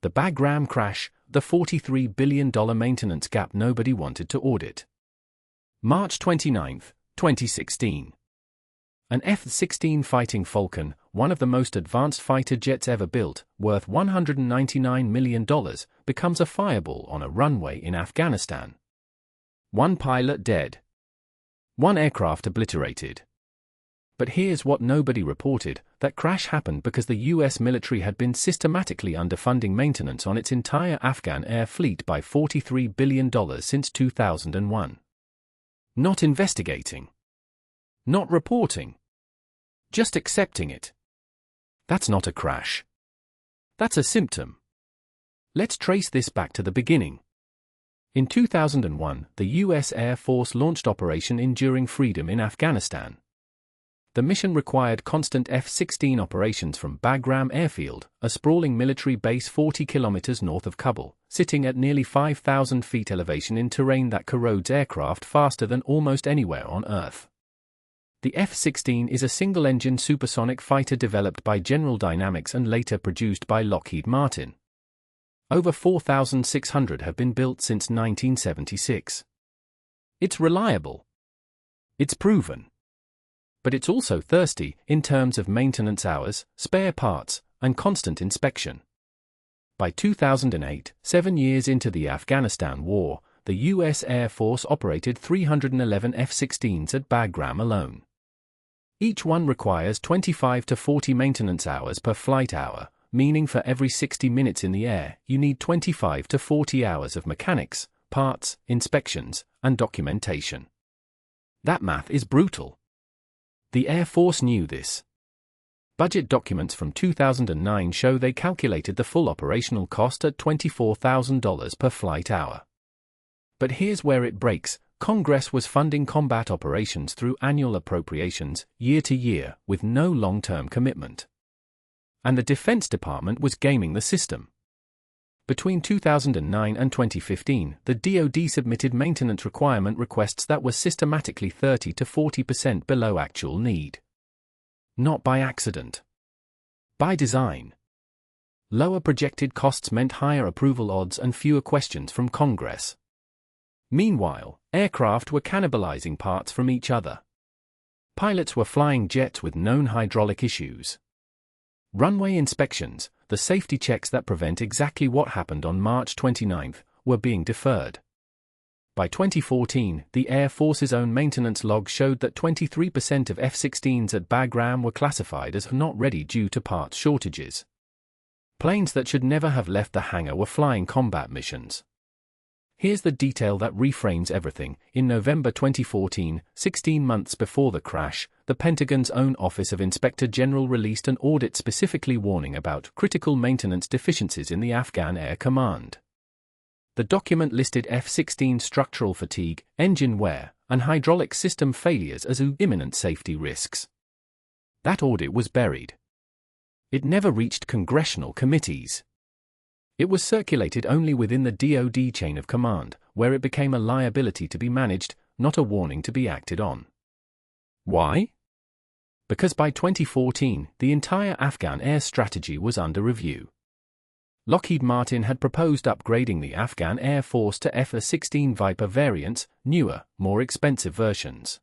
The Bagram crash, the $43 billion maintenance gap nobody wanted to audit. March 29, 2016. An F-16 Fighting Falcon, one of the most advanced fighter jets ever built, worth $199 million, becomes a fireball on a runway in Afghanistan. 1 pilot dead. 1 aircraft obliterated. But here's what nobody reported: that crash happened because the US military had been systematically underfunding maintenance on its entire Afghan air fleet by $43 billion since 2001. Not investigating. Not reporting. Just accepting it. That's not a crash. That's a symptom. Let's trace this back to the beginning. In 2001, the US Air Force launched Operation Enduring Freedom in Afghanistan. The mission required constant F-16 operations from Bagram Airfield, a sprawling military base 40 kilometers north of Kabul, sitting at nearly 5,000 feet elevation in terrain that corrodes aircraft faster than almost anywhere on Earth. The F-16 is a single-engine supersonic fighter developed by General Dynamics and later produced by Lockheed Martin. Over 4,600 have been built since 1976. It's reliable. It's proven. But it's also thirsty in terms of maintenance hours, spare parts, and constant inspection. By 2008, 7 years into the Afghanistan war, the US Air Force operated 311 F-16s at Bagram alone. Each one requires 25 to 40 maintenance hours per flight hour, meaning for every 60 minutes in the air, you need 25 to 40 hours of mechanics, parts, inspections, and documentation. That math is brutal. The Air Force knew this. Budget documents from 2009 show they calculated the full operational cost at $24,000 per flight hour. But here's where it breaks: Congress was funding combat operations through annual appropriations, year to year, with no long-term commitment. And the Defense Department was gaming the system. Between 2009 and 2015, the DoD submitted maintenance requirement requests that were systematically 30 to 40% below actual need. Not by accident. By design. Lower projected costs meant higher approval odds and fewer questions from Congress. Meanwhile, aircraft were cannibalizing parts from each other. Pilots were flying jets with known hydraulic issues. Runway inspections, the safety checks that prevent exactly what happened on March 29, were being deferred. By 2014, the Air Force's own maintenance log showed that 23% of F-16s at Bagram were classified as not ready due to parts shortages. Planes that should never have left the hangar were flying combat missions. Here's the detail that reframes everything. In November 2014, 16 months before the crash, the Pentagon's own Office of Inspector General released an audit specifically warning about critical maintenance deficiencies in the Afghan Air Command. The document listed F-16 structural fatigue, engine wear, and hydraulic system failures as imminent safety risks. That audit was buried. It never reached congressional committees. It was circulated only within the DoD chain of command, where it became a liability to be managed, not a warning to be acted on. Why? Because by 2014, the entire Afghan air strategy was under review. Lockheed Martin had proposed upgrading the Afghan Air Force to F-16 Viper variants, newer, more expensive versions.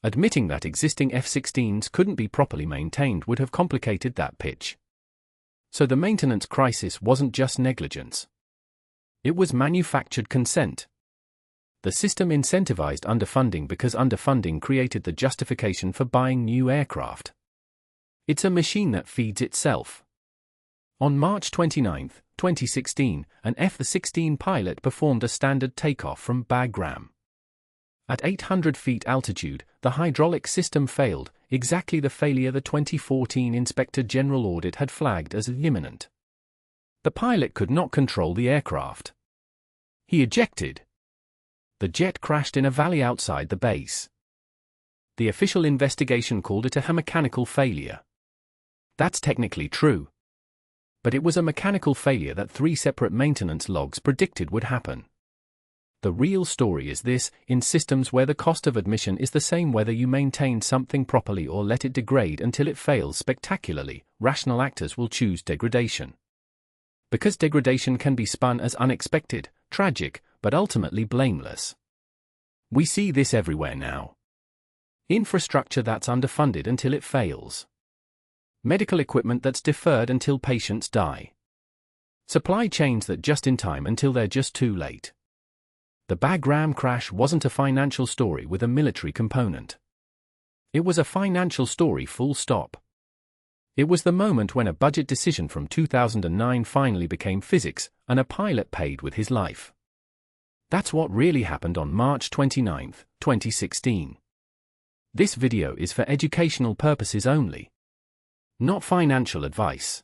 Admitting that existing F-16s couldn't be properly maintained would have complicated that pitch. So the maintenance crisis wasn't just negligence. It was manufactured consent. The system incentivized underfunding because underfunding created the justification for buying new aircraft. It's a machine that feeds itself. On March 29, 2016, an F-16 pilot performed a standard takeoff from Bagram. At 800 feet altitude, the hydraulic system failed, exactly the failure the 2014 Inspector General audit had flagged as imminent. The pilot could not control the aircraft. He ejected. The jet crashed in a valley outside the base. The official investigation called it a mechanical failure. That's technically true. But it was a mechanical failure that 3 separate maintenance logs predicted would happen. The real story is this: in systems where the cost of admission is the same whether you maintain something properly or let it degrade until it fails spectacularly, rational actors will choose degradation. Because degradation can be spun as unexpected, tragic, but ultimately blameless. We see this everywhere now. Infrastructure that's underfunded until it fails. Medical equipment that's deferred until patients die. Supply chains that just in time until they're just too late. The Bagram crash wasn't a financial story with a military component. It was a financial story full stop. It was the moment when a budget decision from 2009 finally became physics, and a pilot paid with his life. That's what really happened on March 29, 2016. This video is for educational purposes only. Not financial advice.